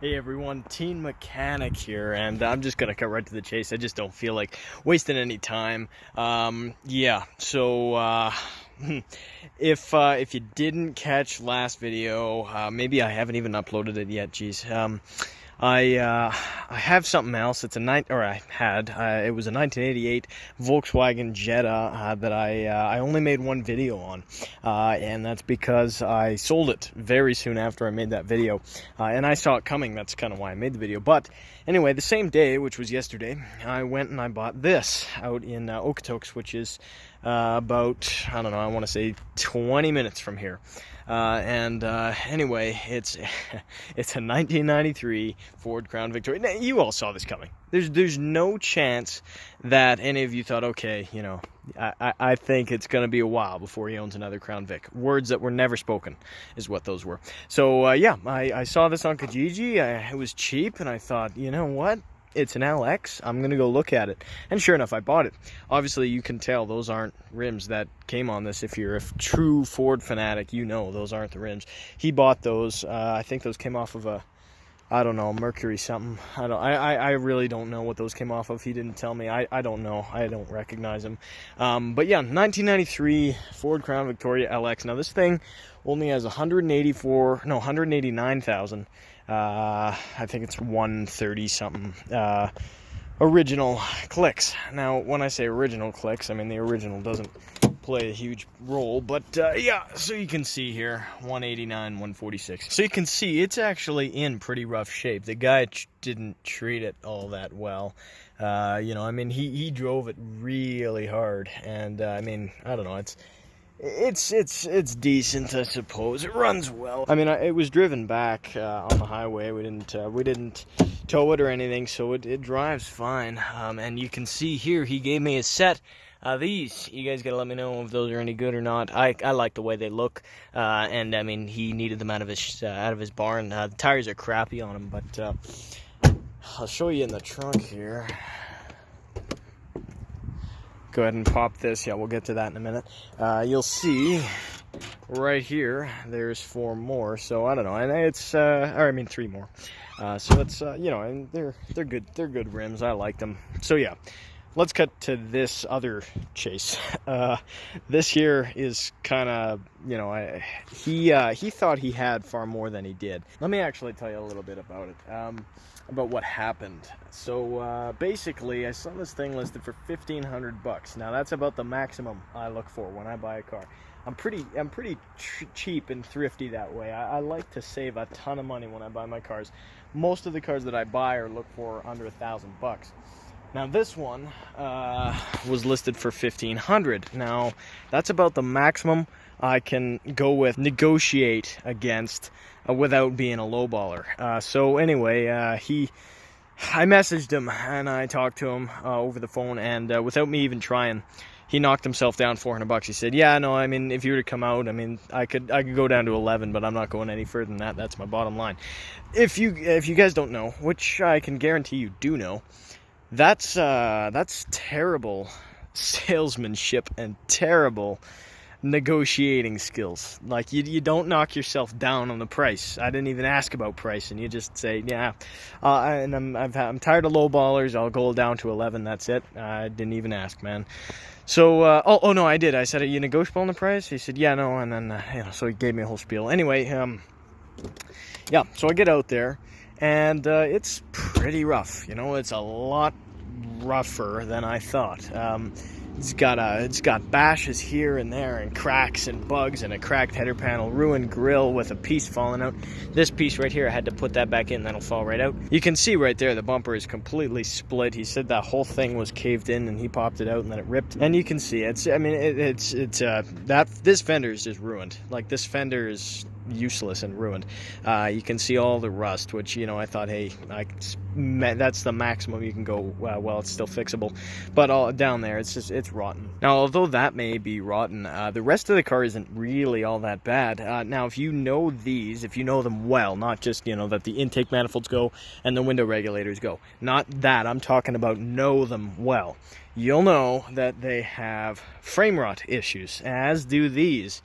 Hey everyone, Teen Mechanic here, and I'm just gonna cut right to the chase. I just don't feel like wasting any time. If you didn't catch last video, maybe I haven't even uploaded it yet. Geez, I have something else. It's a it was a 1988 Volkswagen Jetta that I only made one video on, and that's because I sold it very soon after I made that video, and I saw it coming. That's kind of why I made the video. But anyway, the same day, which was yesterday, I went and I bought this out in Okotoks, which is about, I don't know, I want to say 20 minutes from here. Anyway, it's it's a 1993 Ford Crown Victoria. Now, you all saw this coming. There's no chance that any of you thought, okay, you know, I think it's going to be a while before he owns another Crown Vic. Words that were never spoken is what those were. So, I saw this on Kijiji. It was cheap, and I thought, you know what? It's an LX. I'm going to go look at it. And sure enough, I bought it. Obviously, you can tell those aren't rims that came on this. If you're a true Ford fanatic, you know those aren't the rims. He bought those. I think those came off of a, I don't know, Mercury something. I really don't know what those came off of. He didn't tell me. I don't know. I don't recognize them. But yeah, 1993 Ford Crown Victoria LX. Now this thing only has 189,000. I think it's 130 something original clicks. Now, when I say original clicks, I mean the original doesn't play a huge role, but yeah, so you can see here 189, 146. So you can see it's actually in pretty rough shape. The guy didn't treat it all that well. You know, I mean, he drove it really hard, and I mean, I don't know, it's decent, I suppose. It runs well. I mean, it was driven back on the highway. We didn't tow it or anything, so it drives fine. And you can see here he gave me a set of these. You guys gotta let me know if those are any good or not. I like the way they look, and I mean, he needed them out of his barn. The tires are crappy on them, but I'll show you in the trunk here. Go ahead and pop this. Yeah, we'll get to that in a minute. You'll see right here there's 4 more. So I don't know, and it's or I mean 3 more. So it's you know, and they're good. They're good rims. I like them. So yeah, let's cut to this other chase. This here is kind of, you know, he thought he had far more than he did. Let me actually tell you a little bit about it. About what happened. So basically, I saw this thing listed for $1,500. Now that's about the maximum I look for when I buy a car. I'm pretty cheap and thrifty that way. I like to save a ton of money when I buy my cars. Most of the cars that I buy or look for under $1,000. Now this one was listed for $1,500. Now that's about the maximum I can go with, negotiate against, without being a lowballer. So anyway, I messaged him and I talked to him over the phone, and without me even trying, he knocked himself down $400. He said, "Yeah, no, I mean, if you were to come out, I mean, I could go down to 11, but I'm not going any further than that. That's my bottom line." If you guys don't know, which I can guarantee you do know, that's terrible salesmanship and terrible negotiating skills. Like, you don't knock yourself down on the price. I didn't even ask about price, and you just say, yeah, and I'm tired of lowballers. I'll go down to 11. That's it. I didn't even ask, man. So oh no, I did. I said, "Are you negotiable on the price?" He said, "Yeah, no," and then you know, so he gave me a whole spiel. Anyway, yeah, so I get out there, and it's pretty rough. You know, it's a lot rougher than I thought. It's got bashes here and there, and cracks and bugs, and a cracked header panel, ruined grill with a piece falling out. This piece right here, I had to put that back in. That'll fall right out. You can see right there the bumper is completely split. He said that whole thing was caved in, and he popped it out, and then it ripped. And you can see it's. I mean, this fender is just ruined. Like, this fender is useless and ruined. You can see all the rust, which, you know, I thought, hey, that's the maximum you can go. Well, it's still fixable, but all down there, it's rotten. Now, although that may be rotten, the rest of the car isn't really all that bad. Now, if you know these, if you know them well, not just, you know, that the intake manifolds go and the window regulators go, not that, I'm talking about know them well, you'll know that they have frame rot issues, as do these.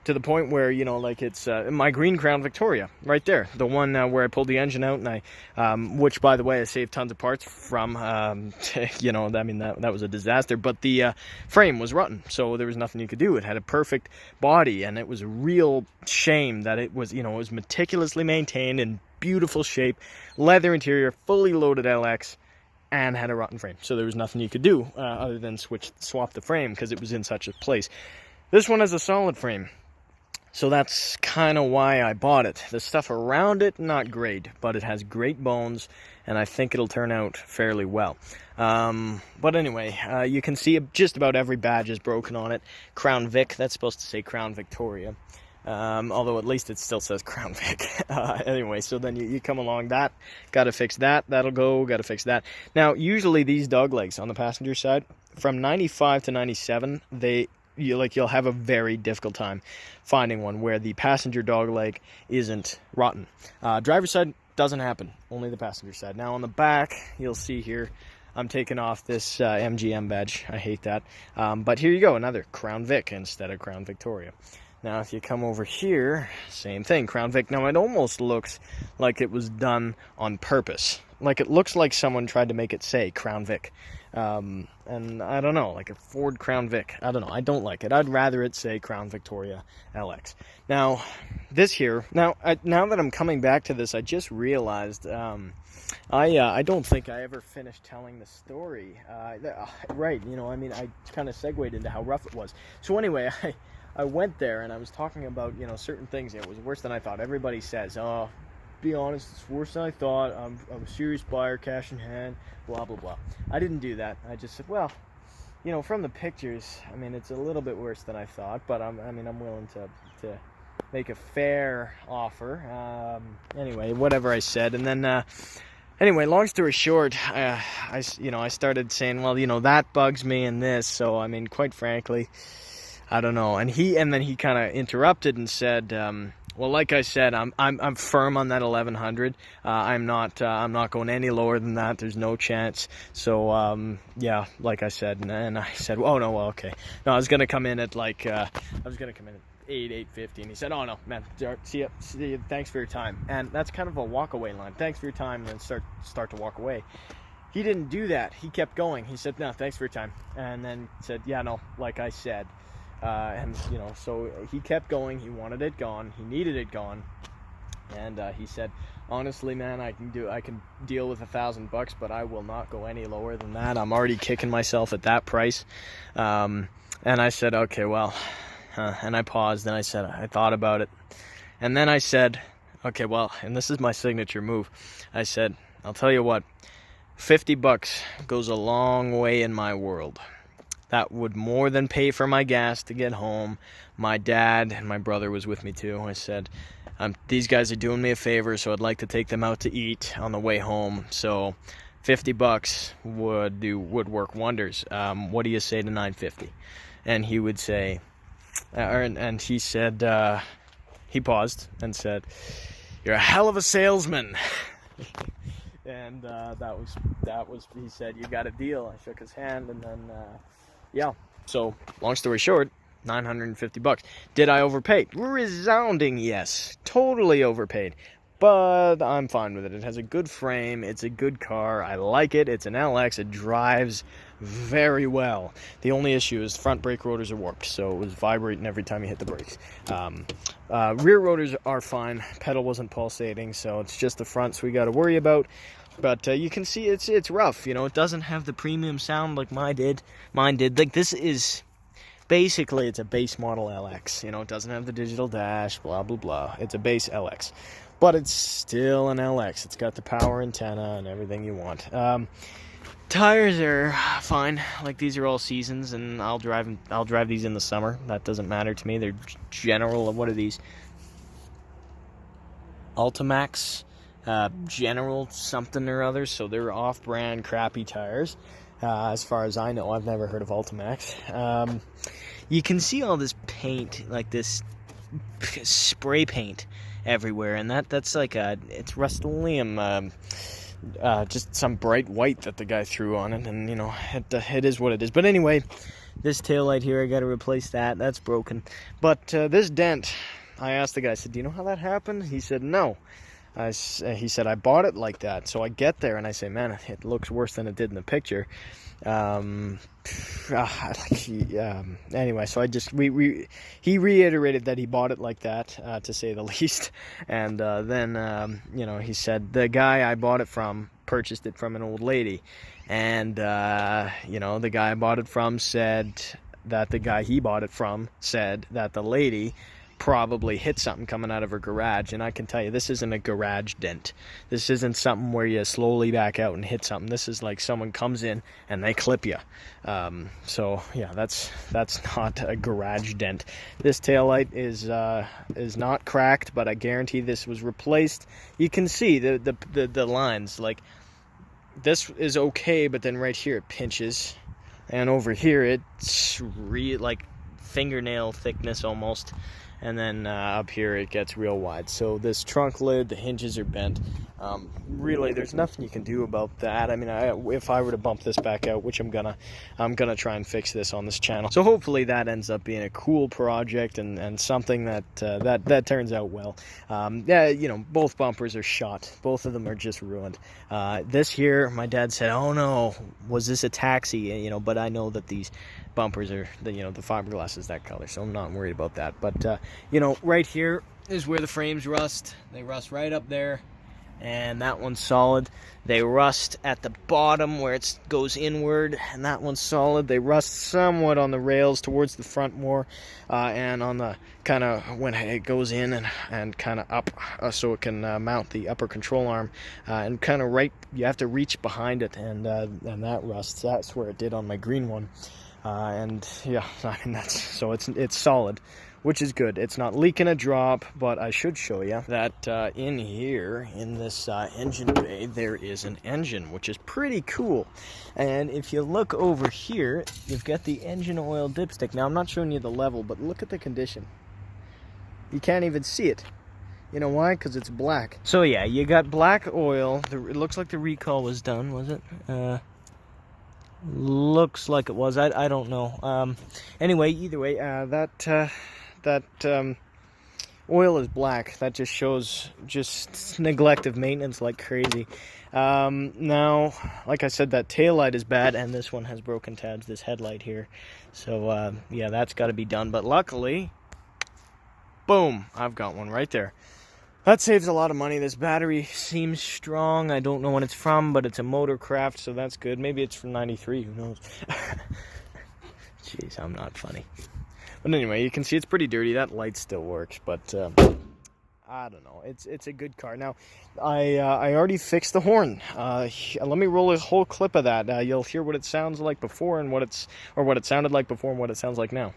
to the point where, you know, like it's my green Crown Victoria right there, the one where I pulled the engine out, and I which, by the way, I saved tons of parts from. You know, I mean, that was a disaster, but the frame was rotten, so there was nothing you could do. It had a perfect body, and it was a real shame that it was, you know, it was meticulously maintained in beautiful shape, leather interior, fully loaded LX, and had a rotten frame. So there was nothing you could do other than swap the frame, because it was in such a place. This one has a solid frame, so that's kind of why I bought it. The stuff around it, not great, but it has great bones, and I think it'll turn out fairly well. But anyway, you can see just about every badge is broken on it. Crown Vic, that's supposed to say Crown Victoria. Although at least it still says Crown Vic. Anyway, so then you come along that, gotta fix that, that'll go, gotta fix that. Now, usually these dog legs on the passenger side, from 95 to 97, you'll have a very difficult time finding one where the passenger dog leg isn't rotten. Driver's side doesn't happen, only the passenger side. Now on the back, you'll see here, I'm taking off this MGM badge. I hate that. But here you go, another Crown Vic instead of Crown Victoria. Now, if you come over here, same thing, Crown Vic. Now, it almost looks like it was done on purpose. Like, it looks like someone tried to make it say Crown Vic. And I don't know, like a Ford Crown Vic. I don't know, I don't like it. I'd rather it say Crown Victoria LX. Now, this here, now that I'm coming back to this, I just realized, I don't think I ever finished telling the story. Right, you know, I mean, I kind of segued into how rough it was. So anyway, I went there and I was talking about, you know, certain things. It was worse than I thought. Everybody says, oh, be honest, it's worse than I thought. I'm a serious buyer, cash in hand, blah, blah, blah. I didn't do that. I just said, well, you know, from the pictures, I mean, it's a little bit worse than I thought, but I'm willing to make a fair offer. Anyway, whatever I said. And then, anyway, long story short, I started saying, well, you know, that bugs me and this. So, I mean, quite frankly, I don't know. And then he kind of interrupted and said, well, like I said, I'm firm on that 1100. I'm not going any lower than that. There's no chance. So yeah, like I said, and I said, oh no, well, okay. No, I was gonna come in at like 850, and he said, oh no, man, see you, thanks for your time. And that's kind of a walk away line. Thanks for your time, and then start to walk away. He didn't do that. He kept going. He said, no, thanks for your time, and then said, yeah, no, like I said. And you know, so he kept going. He wanted it gone. He needed it gone. And he said, honestly, man, I can deal with $1,000, but I will not go any lower than that. I'm already kicking myself at that price. And I said, okay, well, and I paused and I said, I thought about it. And then I said, okay, well, and this is my signature move. I said, I'll tell you what, $50 goes a long way in my world. That would more than pay for my gas to get home. My dad and my brother was with me too. I said, these guys are doing me a favor, so I'd like to take them out to eat on the way home. So $50 would work wonders. What do you say to $950? And he would say, and he said, he paused and said, you're a hell of a salesman. And that was, he said, you got a deal. I shook his hand, and then, yeah. So, long story short, $950. Did I overpay? Resounding yes. Totally overpaid. But I'm fine with it. It has a good frame. It's a good car. I like it. It's an LX. It drives very well. The only issue is front brake rotors are warped, so it was vibrating every time you hit the brakes. Rear rotors are fine. Pedal wasn't pulsating, so it's just the fronts we got to worry about. But you can see it's rough. You know, it doesn't have the premium sound like mine did. Like, this is basically, it's a base model LX. You know, it doesn't have the digital dash, blah blah blah. It's a base LX, but it's still an LX. It's got the power antenna and everything you want. Tires are fine. Like, these are all seasons, and I'll drive these in the summer. That doesn't matter to me. They're general. What are these? Ultimax. General something or other, so they're off-brand crappy tires. As far as I know, I've never heard of Ultimax. You can see all this paint, like this spray paint everywhere, and that's like it's Rust-Oleum, just some bright white that the guy threw on it, and you know, it is what it is. But anyway, This taillight here, I got to replace that. That's broken. But this dent, I asked the guy, I said, do you know how that happened? He said, no. He said, I bought it like that. So I get there and I say, man, it looks worse than it did in the picture. Anyway, so he reiterated that he bought it like that, to say the least. And then, he said, the guy I bought it from purchased it from an old lady. And, the guy I bought it from said that the guy he bought it from said that the lady probably hit something coming out of her garage. And I can tell you, this isn't a garage dent. This isn't something where you slowly back out and hit something. This is like someone comes in and they clip you. So yeah, that's not a garage dent. This taillight is not cracked, but I guarantee this was replaced. You can see the lines. Like, this is okay, but then right here it pinches, and over here it's like fingernail thickness almost. And then up here it gets real wide. So this trunk lid, the hinges are bent. Really, there's nothing you can do about that. I mean, if I were to bump this back out, which I'm gonna try and fix this on this channel. So hopefully that ends up being a cool project and something that turns out well. Yeah, both bumpers are shot. Both of them are just ruined. This here, my dad said, "Oh no, was this a taxi?" But I know that these bumpers are the fiberglass is that color, so I'm not worried about that. But right here is where the frames rust. They rust right up there, and that one's solid. They rust at the bottom where it goes inward, and that one's solid. They rust somewhat on the rails towards the front more, and on the kind of when it goes in and kind of up, so it can mount the upper control arm, and kind of right, you have to reach behind it, and that rusts. That's where it did on my green one. And yeah, I mean, it's solid, which is good. It's not leaking a drop, but I should show you that in here, in this engine bay, there is an engine, which is pretty cool. And if you look over here, you've got the engine oil dipstick. Now, I'm not showing you the level, but look at the condition. You can't even see it. You know why? Because it's black. So yeah, you got black oil. It looks like the recall was done, was it? Looks like it was. I don't know. Anyway, either way, that oil is black. That just shows just neglect of maintenance like crazy. Now, like I said, that taillight is bad, and this one has broken tabs, this headlight here. So yeah, that's got to be done. But luckily, boom, I've got one right there. That saves a lot of money. This battery seems strong. I don't know what it's from, but it's a Motorcraft, so that's good. Maybe it's from 93, who knows? Jeez, I'm not funny. But anyway, you can see it's pretty dirty. That light still works, but I don't know. It's a good car. Now, I already fixed the horn. Let me roll a whole clip of that. You'll hear what it sounds like before and what it sounded like before and what it sounds like now.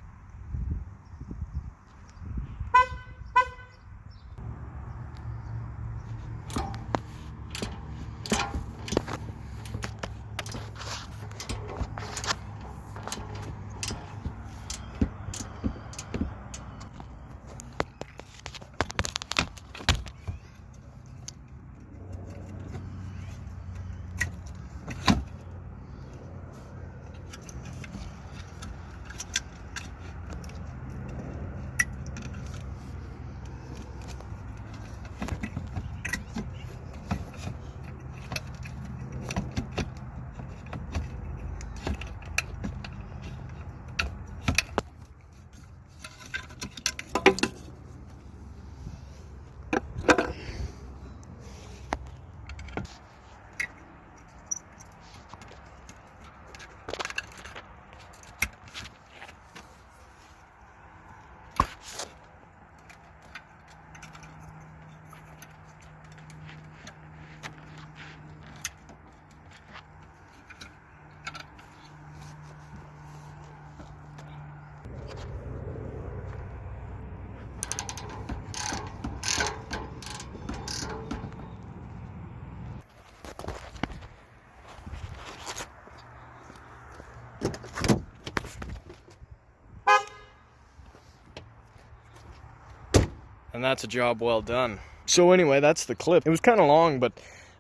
And that's a job well done. So anyway, that's the clip. It was kind of long, but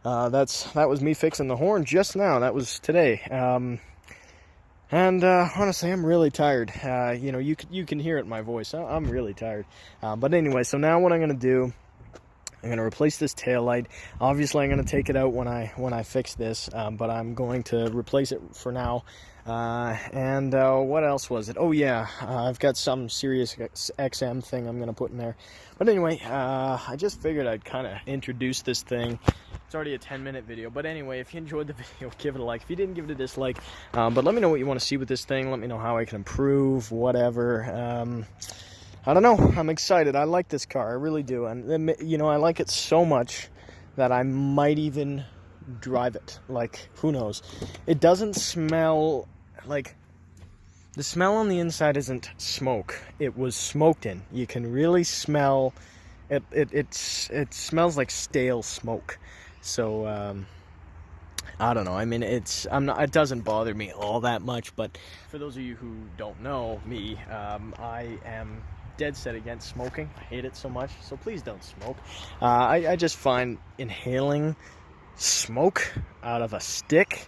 that was me fixing the horn just now. That was today. And honestly, I'm really tired. You know, you can hear it in my voice. I'm really tired. But anyway, so now what I'm gonna do, I'm gonna replace this tail light. Obviously, I'm gonna take it out when I fix this, but I'm going to replace it for now. And what else was it? Oh yeah, I've got some Sirius XM thing I'm gonna put in there. But anyway, I just figured I'd kind of introduce this thing. It's already a 10-minute video, but anyway, if you enjoyed the video, give it a like. If you didn't, give it a dislike. But let me know what you want to see with this thing. Let me know how I can improve, whatever. I don't know. I'm excited. I like this car. I really do. And, you know, I like it so much that I might even drive it. Like, who knows? It doesn't smell like... The smell on the inside isn't smoke. It was smoked in. You can really smell... It smells like stale smoke. So, I don't know. I mean, it doesn't bother me all that much. But for those of you who don't know me, I am dead set against smoking. I hate it so much, so please don't smoke. I just find inhaling smoke out of a stick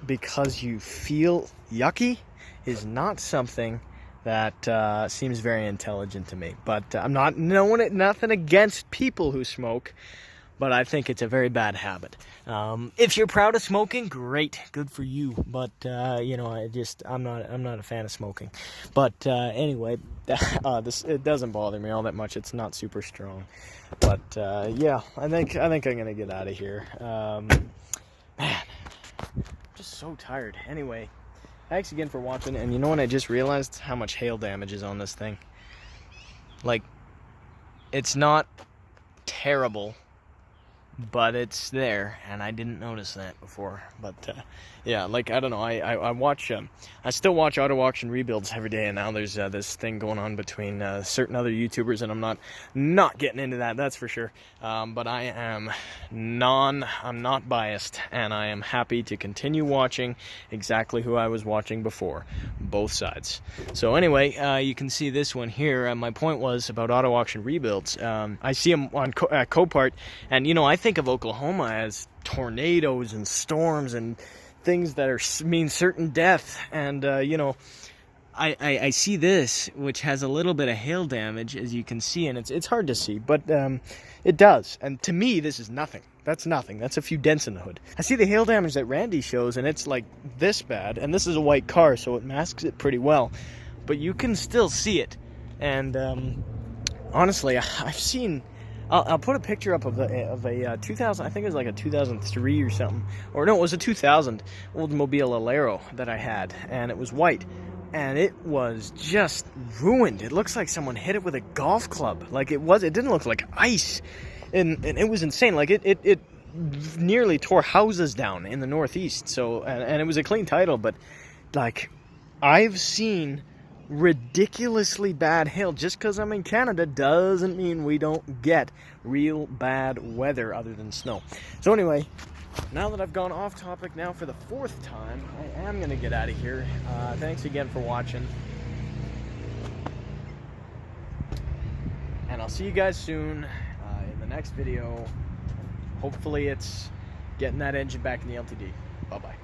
because you feel yucky is not something that seems very intelligent to me. But I'm not knowing it, nothing against people who smoke, but I think it's a very bad habit. If you're proud of smoking, great, good for you. But you know, I'm not a fan of smoking. But anyway, it doesn't bother me all that much. It's not super strong. But yeah, I think I'm gonna get out of here. Man, I'm just so tired. Anyway, thanks again for watching. And you know what? I just realized how much hail damage is on this thing. Like, it's not terrible, but it's there, and I didn't notice that before. But yeah, like, I don't know, I still watch auto auction rebuilds every day, and now there's this thing going on between certain other YouTubers, and I'm not getting into that, that's for sure. But I'm not biased, and I am happy to continue watching exactly who I was watching before, both sides. So anyway, you can see this one here. My point was about auto auction rebuilds. I see them on Copart, and you know, I think of Oklahoma as tornadoes and storms and things that mean certain death, and you know, I see this, which has a little bit of hail damage, as you can see, and it's hard to see, but it does. And to me, this is nothing. That's nothing. That's a few dents in the hood. I see the hail damage that Randy shows, and it's like this bad, and this is a white car, so it masks it pretty well, but you can still see it. And honestly, I've seen... I'll put a picture up of a 2000, I think it was like a 2003 or something. Or no, it was a 2000 Oldsmobile Alero that I had, and it was white. And it was just ruined. It looks like someone hit it with a golf club. Like it didn't look like ice. And it was insane. Like it nearly tore houses down in the Northeast. So, and it was a clean title, but like, I've seen ridiculously bad hail. Just because I'm in Canada doesn't mean we don't get real bad weather other than snow. So anyway, now that I've gone off topic now for the 4th time, I am going to get out of here. Thanks again for watching, and I'll see you guys soon in the next video. Hopefully it's getting that engine back in the LTD. Bye-bye.